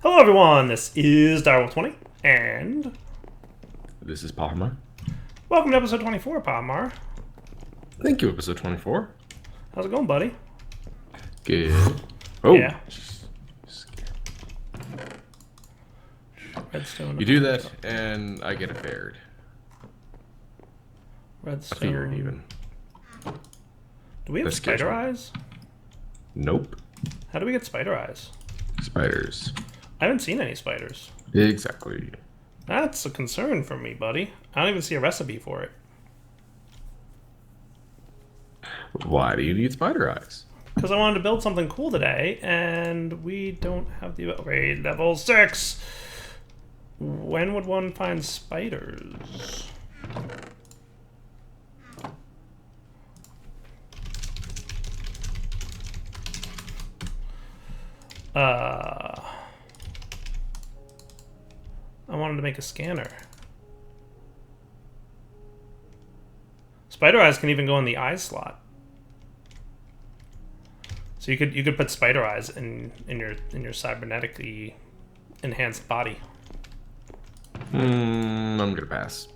Hello everyone, this is Direwolf20, and This is Palmer. welcome to episode 24, Palmar. Thank you, episode 24. How's it going, buddy? Good. Oh. Yeah. Redstone. You do that, and I get a baird. Redstone. A feared, even. Do we have That scares spider me. eyes? Nope. How do we get spider eyes? Spiders. I haven't seen any spiders. Exactly. That's a concern for me, buddy. I don't even see a recipe for it. Why do you need spider eyes? Because I wanted to build something cool today, and we don't have the ability. Level 6! When would one find spiders? I wanted to make a scanner. Spider eyes can even go in the eye slot. So you could put spider eyes in your cybernetically enhanced body. I'm gonna pass.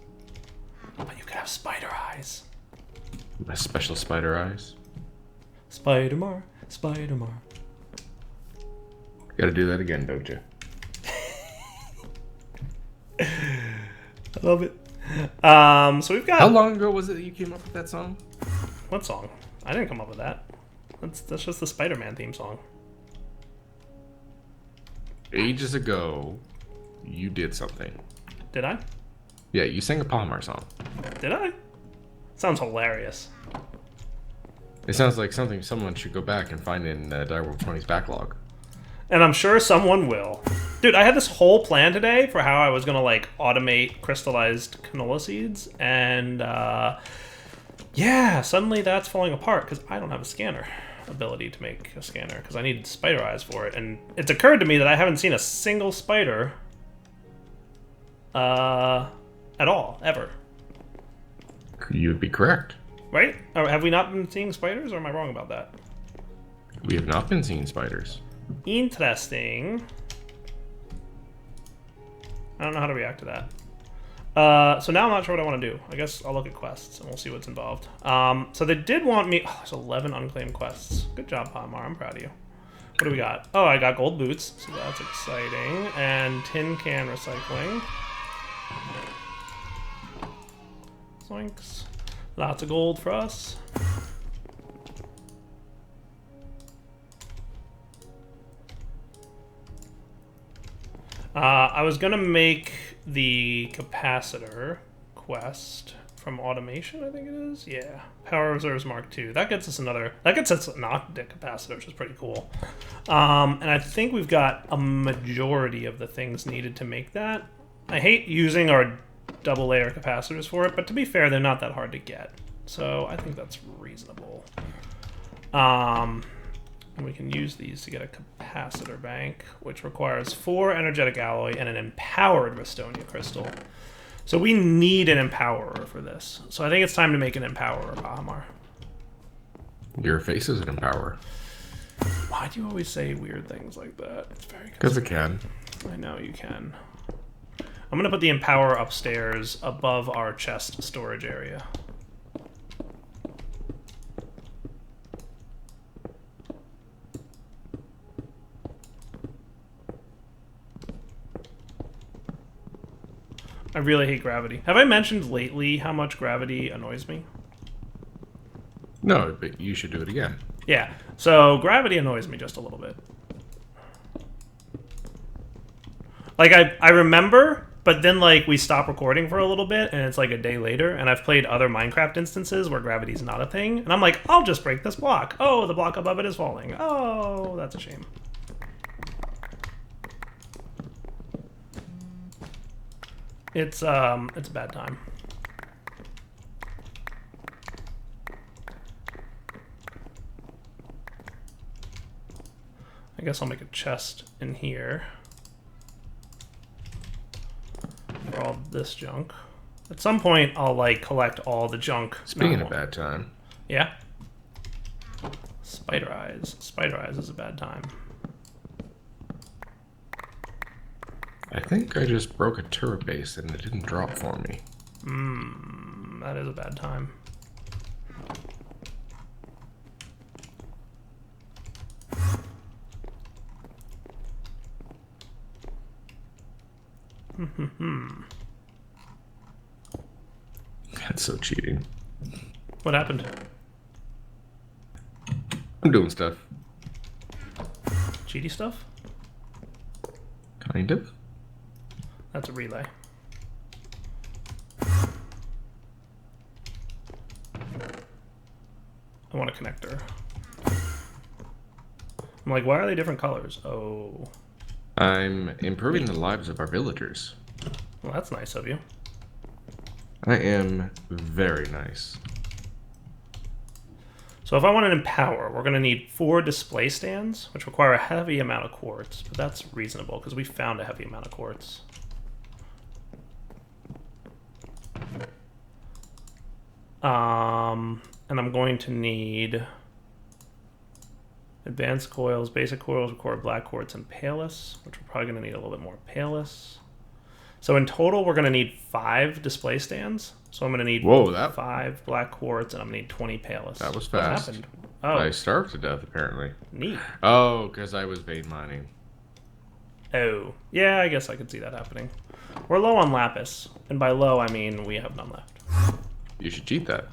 But you could have spider eyes. My special spider eyes. Spider-Mar, Spider-Mar. Gotta do that again, don't you? I love it. So we've got... How long ago was it that you came up with that song? What song? I didn't come up with that. That's just the Spider-Man theme song. Ages ago, you did something. Did I? Yeah, you sang a Palmer song. Did I? Sounds hilarious. It sounds like something someone should go back and find in Direwolf 20's backlog. And I'm sure someone will. Dude, I had this whole plan today for how I was going to, like, automate crystallized canola seeds. And, yeah, suddenly that's falling apart because I don't have a scanner ability to make a scanner because I need spider eyes for it. And it's occurred to me that I haven't seen a single spider at all, ever. You would be correct. Right? Or have we not been seeing spiders, or am I wrong about that? We have not been seeing spiders. Interesting. I don't know how to react to that. So now I'm not sure what I want to do. I guess I'll look at quests and we'll see what's involved. So they did want me... Oh, there's 11 unclaimed quests. Good job, Palmar. I'm proud of you. What do we got? Oh, I got gold boots, so that's exciting. And tin can recycling. Zoinks. Lots of gold for us. I was gonna make the capacitor quest from automation, I think it is. Yeah, power reserves Mark II. That gets us another. That gets us an octet capacitor, which is pretty cool. And I think we've got a majority of the things needed to make that. I hate using our double layer capacitors for it, but to be fair, they're not that hard to get. So I think that's reasonable. And we can use these to get a capacitor bank, which requires 4 energetic alloy and an empowered Restonia crystal. So we need an empowerer for this. So I think it's time to make an empowerer, Bahamar. Your face is an empower. Why do you always say weird things like that? It's very Because I can. I know you can. I'm going to put the empower upstairs above our chest storage area. I really hate gravity. Have I mentioned lately how much gravity annoys me? No, but you should do it again. Yeah, so gravity annoys me just a little bit. Like, I remember, but then, like, we stop recording for a little bit, and it's like a day later, and I've played other Minecraft instances where gravity's not a thing, and I'm like, I'll just break this block. Oh, the block above it is falling. Oh, that's a shame. It's a bad time. I guess I'll make a chest in here for all this junk. At some point, I'll like collect all the junk. Speaking of bad time. Yeah. Spider eyes. Spider eyes is a bad time. I think I just broke a turret base and it didn't drop for me. That is a bad time. That's so cheating. What happened? I'm doing stuff. Cheaty stuff? Kind of. That's a relay. I want a connector. I'm like, why are they different colors? Oh. I'm improving the lives of our villagers. Well, that's nice of you. I am very nice. So if I want to empower, we're going to need 4 display stands, which require a heavy amount of quartz, but that's reasonable because we found a heavy amount of quartz. And I'm going to need advanced coils, basic coils require black quartz and palus, which we're probably going to need a little bit more palus. So in total, we're going to need 5 display stands. So I'm going to need 5 black quartz, and I'm going to need 20 palus. That was fast. What happened? Oh. I starved to death, apparently. Neat. Oh, because I was vein mining. Oh. Yeah, I guess I could see that happening. We're low on lapis. And by low, I mean we have none left. You should cheat that.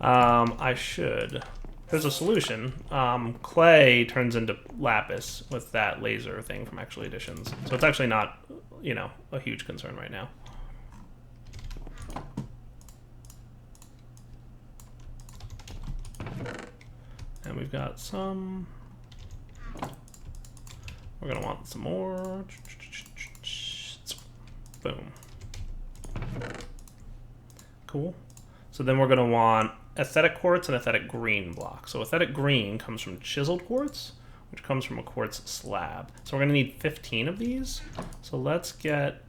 I should. There's a solution. Clay turns into lapis with that laser thing from Actual Editions. So it's actually not, you know, a huge concern right now. And we've got some. We're going to want some more. Boom. Cool. So then we're going to want aesthetic quartz and aesthetic green block. So aesthetic green comes from chiseled quartz, which comes from a quartz slab. So we're going to need 15 of these. So let's get...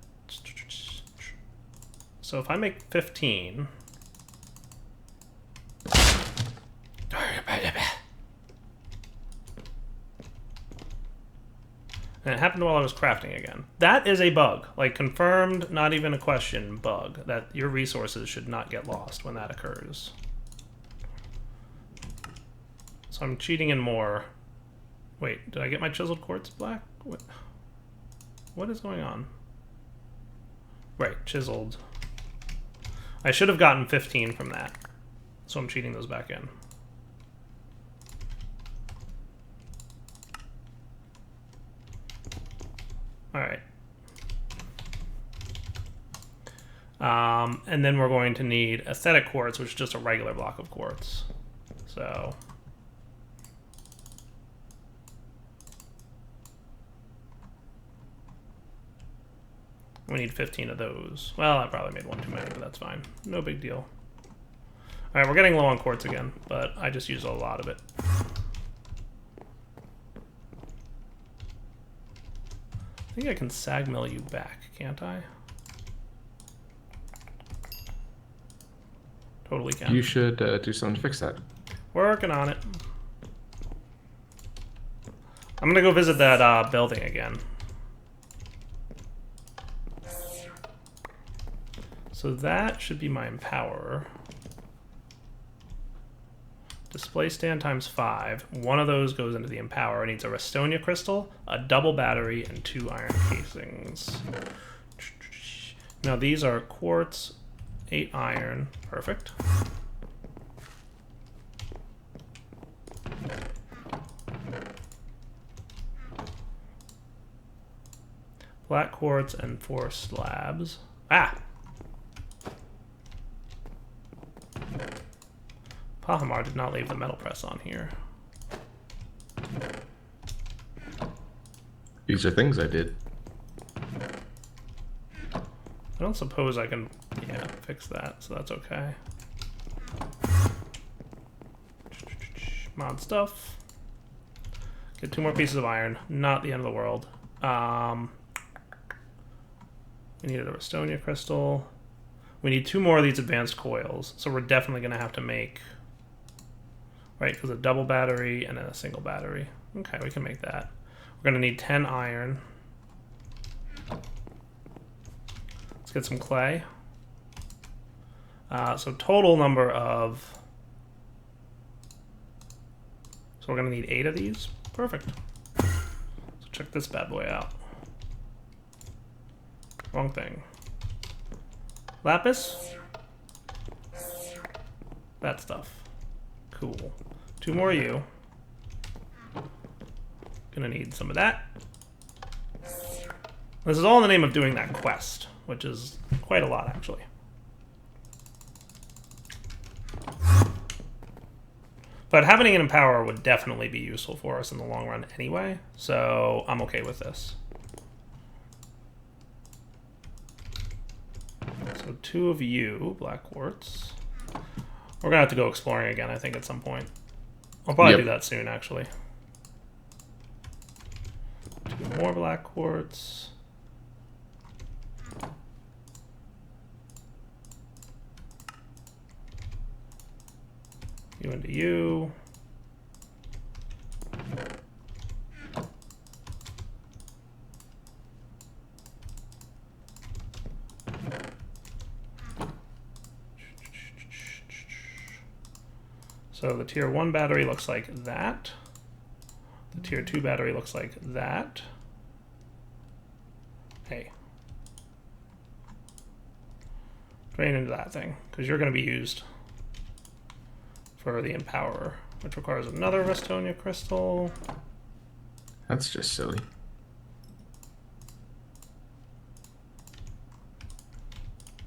So if I make 15... And it happened while I was crafting again. That is a bug. Like, confirmed, not even a question, bug. That your resources should not get lost when that occurs. So I'm cheating in more. Wait, did I get my chiseled quartz black? What is going on? Right, chiseled. I should have gotten 15 from that. So I'm cheating those back in. Alright. And then we're going to need aesthetic quartz, which is just a regular block of quartz. So... we need 15 of those. Well, I probably made one too many, but that's fine. No big deal. Alright, we're getting low on quartz again, but I just used a lot of it. I think I can sag mill you back, can't I? Totally can. You should do something to fix that. Working on it. I'm gonna go visit that building again. So that should be my empowerer. Display stand times 5. One of those goes into the empower. It needs a Restonia crystal, a double battery, and 2 iron casings. Now these are quartz, 8 iron. Perfect. Black quartz and 4 slabs. Ah! Pahamar did not leave the metal press on here. These are things I did. I don't suppose I can, yeah, fix that, so that's okay. Mod stuff. Get 2 more pieces of iron. Not the end of the world. We needed a Restonia crystal. We need 2 more of these advanced coils, so we're definitely going to have to make... Right, because a double battery and then a single battery. Okay, we can make that. We're going to need 10 iron. get some clay. So total number of... So we're going to need 8 of these. Perfect. So check this bad boy out. Wrong thing. Lapis. That stuff. Cool. 2 more of you. Gonna need some of that. This is all in the name of doing that quest, which is quite a lot, actually. But having an Empower would definitely be useful for us in the long run anyway, so I'm okay with this. So 2 of you, Black Quartz. We're gonna have to go exploring again, I think, at some point. I'll probably do that soon, actually. 2 more Black Quartz. You into you. So the tier 1 battery looks like that. The tier 2 battery looks like that. Hey. Drain into that thing, because you're going to be used for the Empower, which requires another Restonia crystal. That's just silly.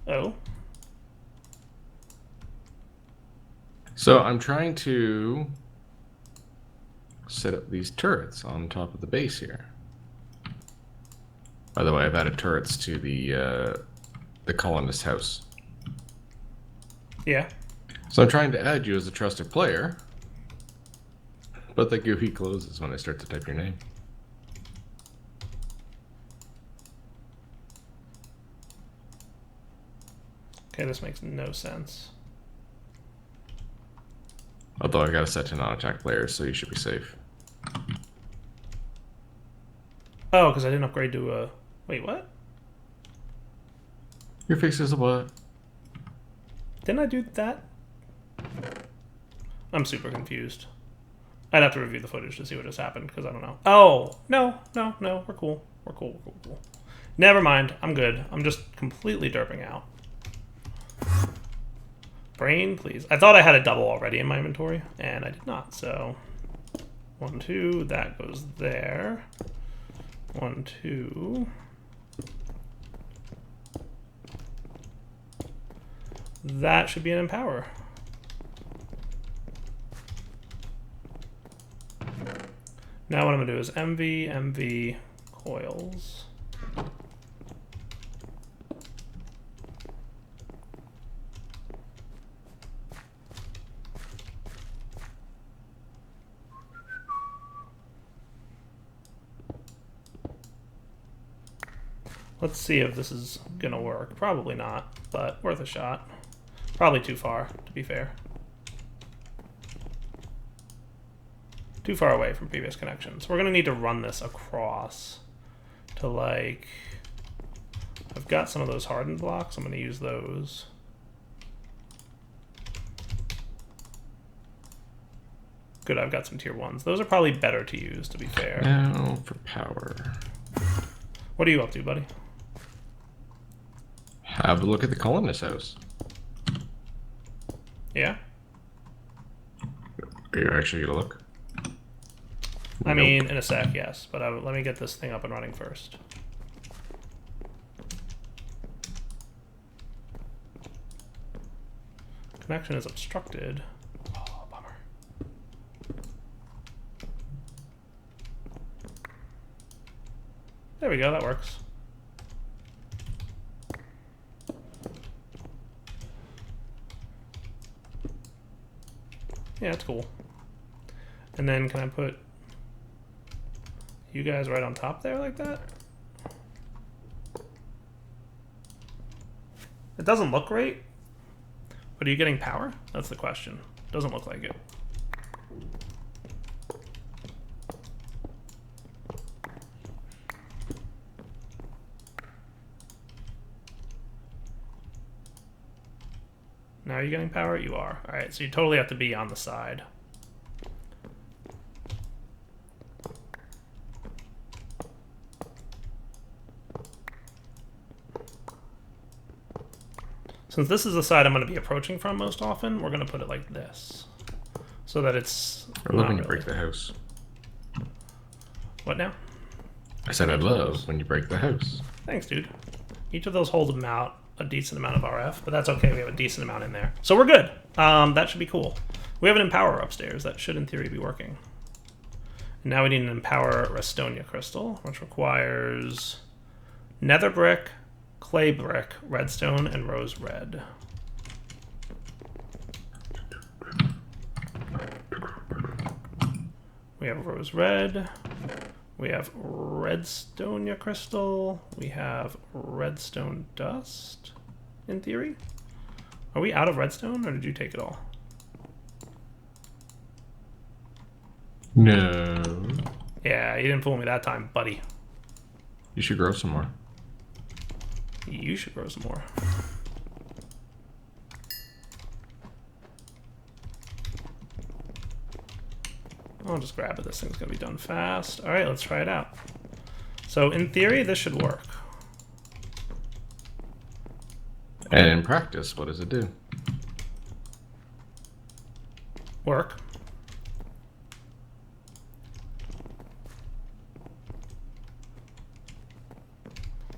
Oh. So I'm trying to set up these turrets on top of the base here. By the way, I've added turrets to the colonist house. Yeah. So I'm trying to add you as a trusted player, but the GUI closes when I start to type your name. Okay, this makes no sense. Although I gotta set to non-attack players, so you should be safe. Oh, because I didn't upgrade to a... Wait, what? Your face is a what? Didn't I do that? I'm super confused. I'd have to review the footage to see what just happened, because I don't know. Oh, no, we're cool. We're cool. Never mind, I'm good. I'm just completely derping out. Brain, please. I thought I had a double already in my inventory, and I did not, so... 1, 2, that goes there. 1, 2... That should be an Empower. Now what I'm going to do is MV, coils. Let's see if this is going to work. Probably not, but worth a shot. Probably too far, to be fair. Too far away from previous connections. We're going to need to run this across to, like... I've got some of those hardened blocks. I'm going to use those. Good, I've got some tier 1s. Those are probably better to use, to be fair. Now for power. What are you up to, buddy? Have a look at the colonist house. Yeah? Are you actually going to look? I mean, in a sec, yes. But let me get this thing up and running first. Connection is obstructed. Oh, bummer. There we go, that works. Yeah, that's cool. And then can I put you guys right on top there like that? It doesn't look great, but are you getting power? That's the question. Doesn't look like it. Now you're getting power? You are. Alright, so you totally have to be on the side. Since this is the side I'm going to be approaching from most often, we're going to put it like this. So that it's I love when you break the house. What now? I said I love when you break the house. Thanks, dude. Each of those hold about a decent amount of RF, but that's okay. We have a decent amount in there. So we're good. That should be cool. We have an Empower upstairs. That should, in theory, be working. And now we need an Empower Restonia crystal, which requires nether brick, clay brick, redstone, and rose red. We have rose red. We have redstonia crystal. We have redstone dust, in theory. Are we out of redstone, or did you take it all? No. Yeah, you didn't fool me that time, buddy. You should grow some more. You should grow some more. I'll just grab it. This thing's going to be done fast. All right, let's try it out. So in theory, this should work. And in practice, what does it do? Work.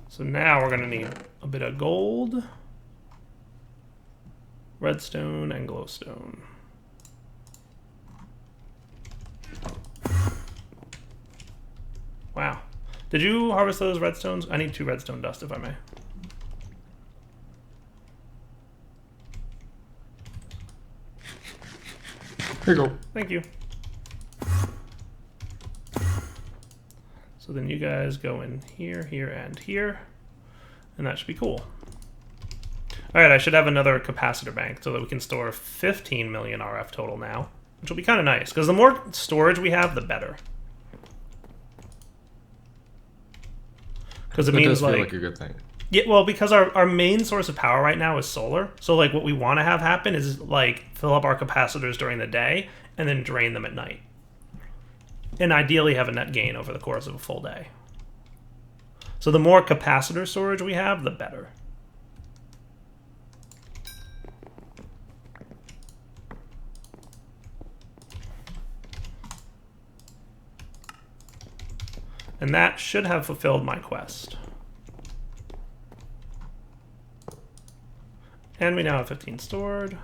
So now we're going to need a bit of gold, redstone, and glowstone. Wow. Did you harvest those redstones? I need 2 redstone dust, if I may. Here you go. Thank you. So then you guys go in here, here, and here. And that should be cool. Alright, I should have another capacitor bank so that we can store 15 million RF total now. Which will be kind of nice, because the more storage we have, the better. Because it means does feel like a good thing. Yeah, well, because our main source of power right now is solar. So like what we want to have happen is like fill up our capacitors during the day and then drain them at night. And ideally have a net gain over the course of a full day. So the more capacitor storage we have, the better. And that should have fulfilled my quest. And we now have 15 stored.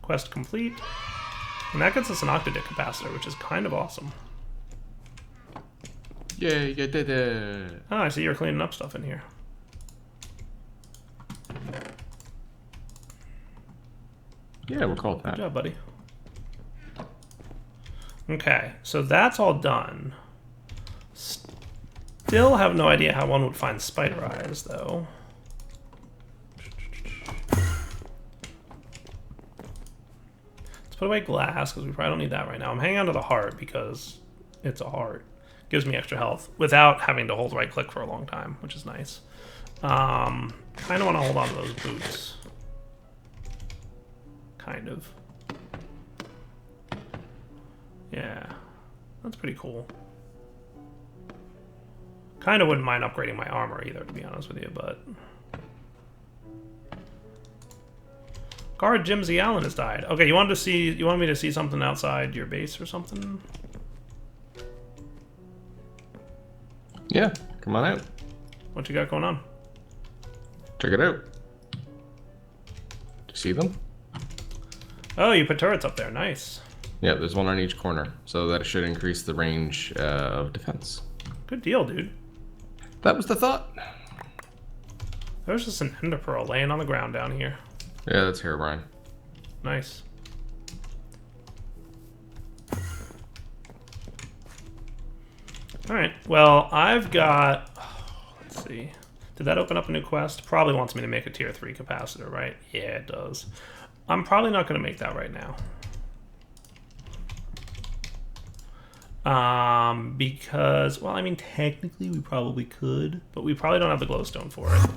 Quest complete. And that gets us an octadic capacitor, which is kind of awesome. Yay, you did it. Oh, I see you're cleaning up stuff in here. Yeah, we'll call it that. Good job, buddy. Okay, so that's all done. Still have no idea how one would find spider eyes, though. Let's put away glass, because we probably don't need that right now. I'm hanging on to the heart, because it's a heart. Gives me extra health, without having to hold right-click for a long time, which is nice. Kind of want to hold on to those boots. Kind of. Yeah, that's pretty cool. Kind of wouldn't mind upgrading my armor either, to be honest with you, but... Guard Jim Z. Allen has died. Okay, you want me to see something outside your base or something? Yeah, come on out. What you got going on? Check it out. Do you see them? Oh, you put turrets up there. Nice. Yeah, there's one on each corner, so that should increase the range of defense. Good deal, dude. That was the thought. There's just an ender pearl laying on the ground down here. Yeah, that's Herobrine. Nice. Alright, well, I've got... let's see. Did that open up a new quest? Probably wants me to make a tier 3 capacitor, right? Yeah, it does. I'm probably not going to make that right now. Because, well, I mean, technically we probably could, but we probably don't have the glowstone for it.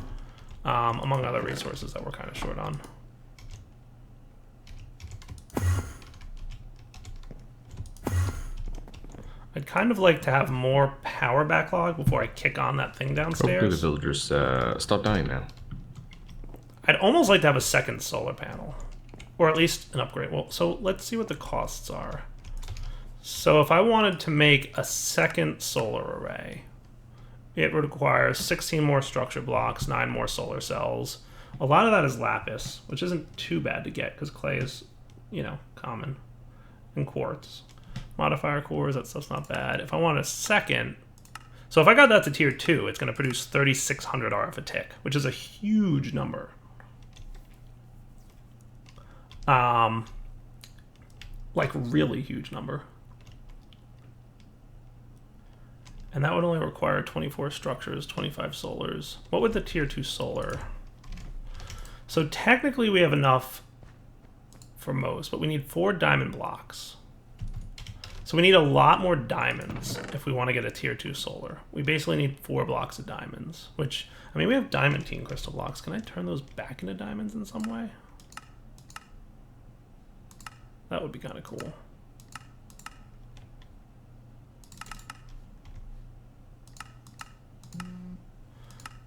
among other resources that we're kind of short on. I'd kind of like to have more power backlog before I kick on that thing downstairs. Hopefully the villagers stop dying now. I'd almost like to have a second solar panel. Or at least an upgrade. Well, so let's see what the costs are. So if I wanted to make a second solar array, it would require 16 more structure blocks, 9 more solar cells. A lot of that is lapis, which isn't too bad to get because clay is, you know, common. And quartz. Modifier cores, that stuff's not bad. If I want a second... So if I got that to tier 2, it's going to produce 3,600 RF a tick, which is a huge number. Like, really huge number. And that would only require 24 structures, 25 solars. What would the tier 2 solar? So technically we have enough for most, but we need 4 diamond blocks. So we need a lot more diamonds if we want to get a tier 2 solar. We basically need 4 blocks of diamonds, which, I mean, we have diamantine crystal blocks. Can I turn those back into diamonds in some way? That would be kind of cool.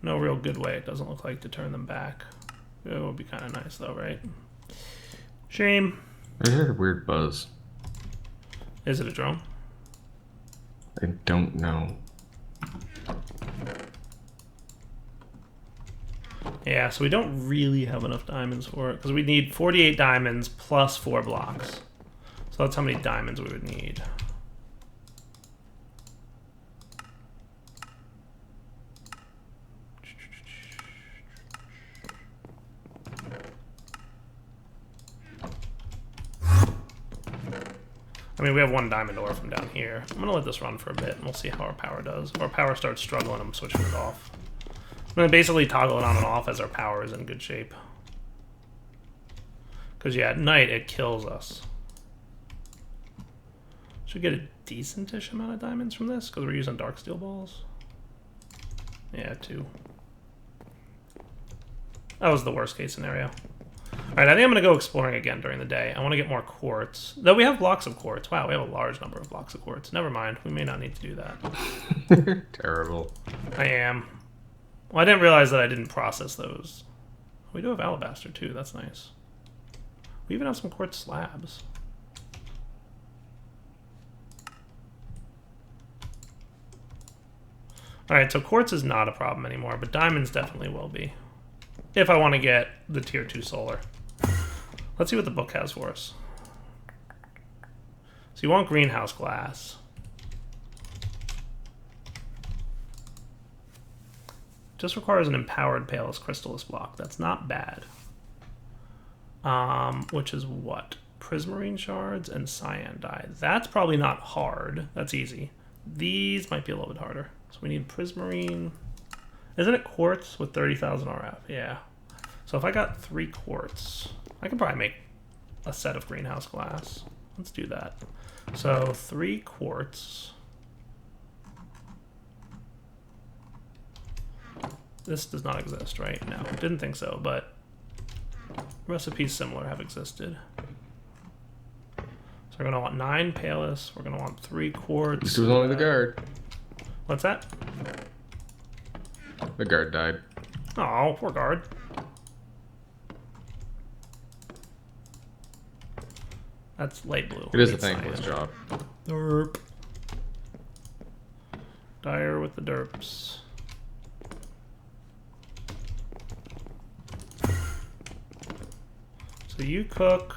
No real good way, it doesn't look like, to turn them back. It would be kind of nice though, right? Shame. I heard a weird buzz. Is it a drone? I don't know. Yeah, so we don't really have enough diamonds for it, because we need 48 diamonds plus 4 blocks. So that's how many diamonds we would need. I mean, we have 1 diamond ore from down here. I'm going to let this run for a bit, and we'll see how our power does. If our power starts struggling, I'm switching it off. I'm going to basically toggle it on and off as our power is in good shape. Because, yeah, at night, it kills us. Should get a decent-ish amount of diamonds from this, because we're using dark steel balls. Yeah, 2. That was the worst-case scenario. Alright, I think I'm going to go exploring again during the day. I want to get more quartz. Though we have blocks of quartz. Wow, we have a large number of blocks of quartz. Never mind. We may not need to do that. Terrible. I am. Well, I didn't realize that I didn't process those. We do have alabaster, too. That's nice. We even have some quartz slabs. Alright, so quartz is not a problem anymore, but diamonds definitely will be. If I want to get the tier 2 solar. Let's see what the book has for us. So you want greenhouse glass. Just requires an empowered Palus Crystallis block. That's not bad. Which is what? Prismarine shards and cyan dye. That's probably not hard. That's easy. These might be a little bit harder. So we need prismarine. Isn't it quartz with 30,000 RF? Yeah. So if I got 3 quartz, I could probably make a set of greenhouse glass. Let's do that. So 3 quartz. This does not exist, right? No, didn't think so, but recipes similar have existed. So we're going to want 9 Palus. We're going to want 3 quartz. This was only the guard. What's that? The guard died. Oh, poor guard. That's light blue. It is a thankless job. Derp. Dyer with the derps. So you cook.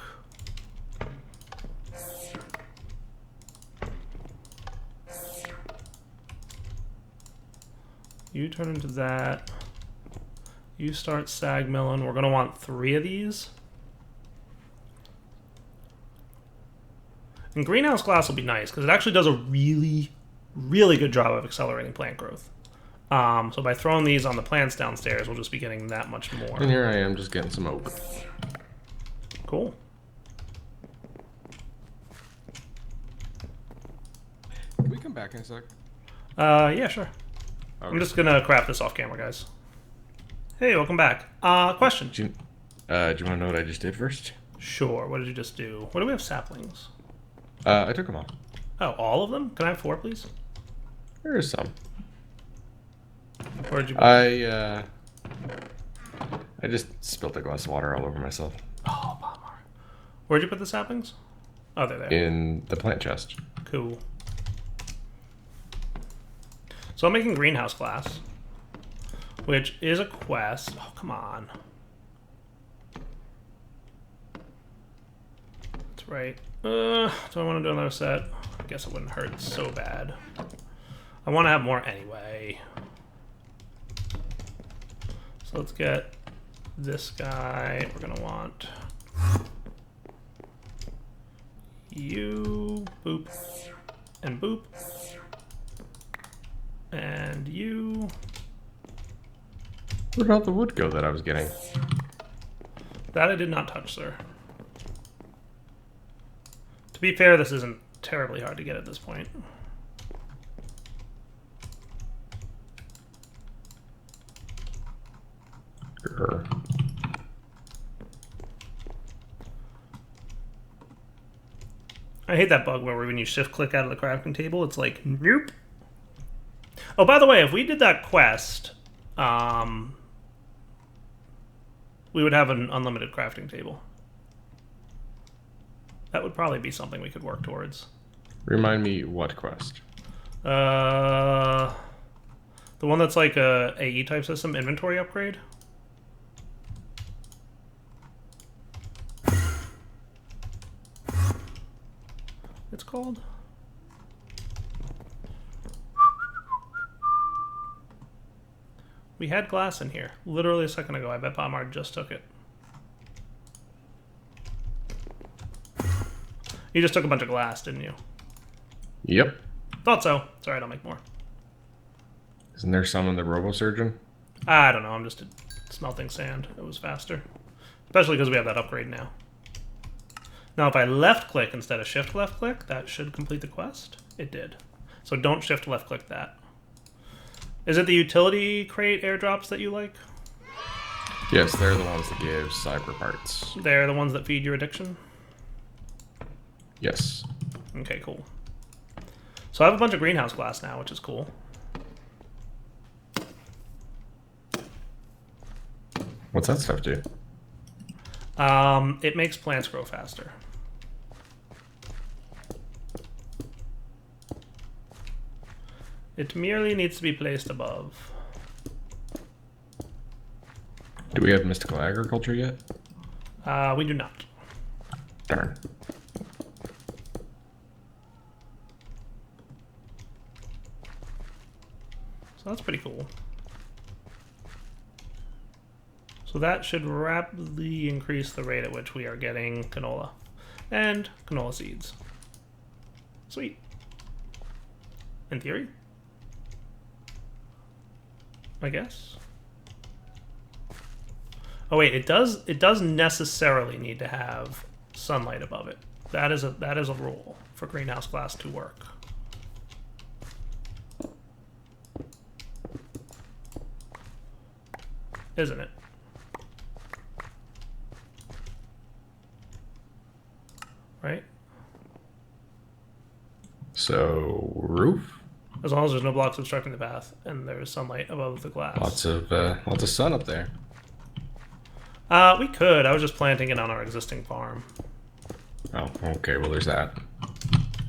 You turn into that. You start sag milling. We're going to want 3 of these. And greenhouse glass will be nice because it actually does a really, really good job of accelerating plant growth. So by throwing these on the plants downstairs, we'll just be getting that much more. And here I am just getting some oak. Cool. Can we come back in a sec? Yeah, sure. Okay. I'm just going to craft this off camera, guys. Hey, welcome back. Question. Do you want to know what I just did first? Sure. What did you just do? What do we have saplings? I took them all. Oh, all of them? Can I have 4, please? There's some. Where'd you put I just spilled a glass of water all over myself. Oh, bummer. Where'd you put the saplings? Oh, they're there. In the plant chest. Cool. So I'm making greenhouse glass, which is a quest. Oh, come on. That's right. Do I want to do another set? I guess it wouldn't hurt so bad. I want to have more anyway. So let's get this guy. We're going to want you, boop, and boop. And you. Where'd all the wood go that I was getting? That I did not touch, sir. To be fair, this isn't terribly hard to get at this point. Sure. I hate that bug where when you shift click out of the crafting table, it's like, nope. Oh, by the way, if we did that quest, we would have an unlimited crafting table. That would probably be something we could work towards. Remind me what quest? The one that's like a AE type system, inventory upgrade. It's called. We had glass in here literally a second ago. I bet Bombard just took it. You just took a bunch of glass, didn't you? Yep. Thought so. It's alright, I'll make more. Isn't there some in the RoboSurgeon? I don't know, I'm just smelting sand. It was faster. Especially because we have that upgrade now. Now if I left click instead of shift left click, that should complete the quest. It did. So don't shift left click that. Is it the utility crate airdrops that you like? Yes, they're the ones that give cyber parts. They're the ones that feed your addiction? Yes. Okay, cool. So I have a bunch of greenhouse glass now, which is cool. What's that stuff do? It makes plants grow faster. It merely needs to be placed above. Do we have mystical agriculture yet? We do not. Darn. So that's pretty cool. So that should rapidly increase the rate at which we are getting canola and canola seeds. Sweet. In theory, I guess. Oh wait, it does necessarily need to have sunlight above it. That is a rule for greenhouse glass to work. Isn't it? Right? So, roof? As long as there's no blocks obstructing the path and there's sunlight above the glass. Lots of sun up there. We could. I was just planting it on our existing farm. Oh, okay. Well, there's that.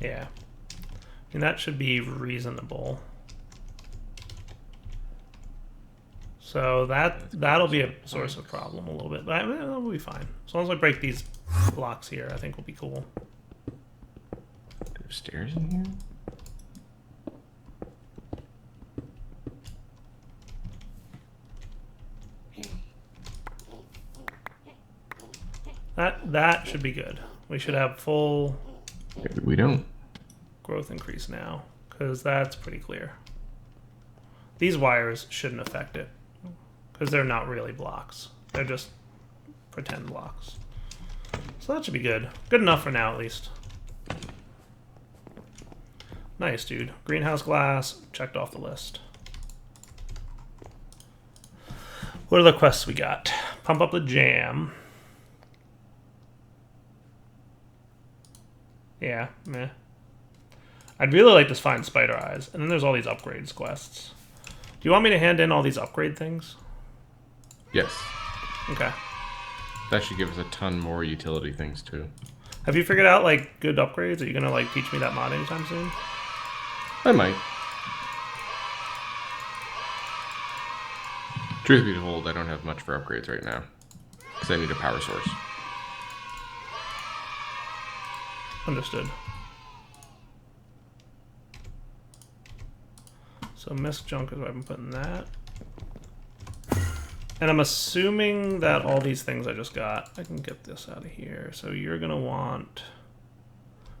Yeah. I mean, that should be reasonable. So that'll be a source of problem a little bit, but I mean, that'll be fine. As long as I break these blocks here, I think we'll be cool. There's stairs in here? That should be good. We should have full Maybe we don't. growth increase now, because that's pretty clear. These wires shouldn't affect it, because they're not really blocks. They're just pretend blocks. So that should be good. Good enough for now, at least. Nice, dude. Greenhouse glass, checked off the list. What other quests we got? Pump up the jam. Yeah, meh. I'd really like to find spider eyes. And then there's all these upgrades quests. Do you want me to hand in all these upgrade things? Yes. Okay. That should give us a ton more utility things too. Have you figured out like good upgrades? Are you gonna like teach me that mod anytime soon? I might. Truth be told, I don't have much for upgrades right now. Because I need a power source. Understood. So mist junk is where I'm putting that. And I'm assuming that all these things I just got, I can get this out of here. So you're going to want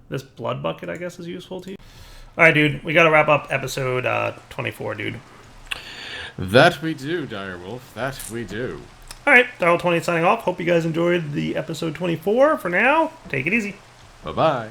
this blood bucket, I guess, is useful to you. All right, dude. We got to wrap up episode 24, dude. That we do, Direwolf. That we do. All right. Darrell20 signing off. Hope you guys enjoyed the episode 24. For now, take it easy. Bye-bye.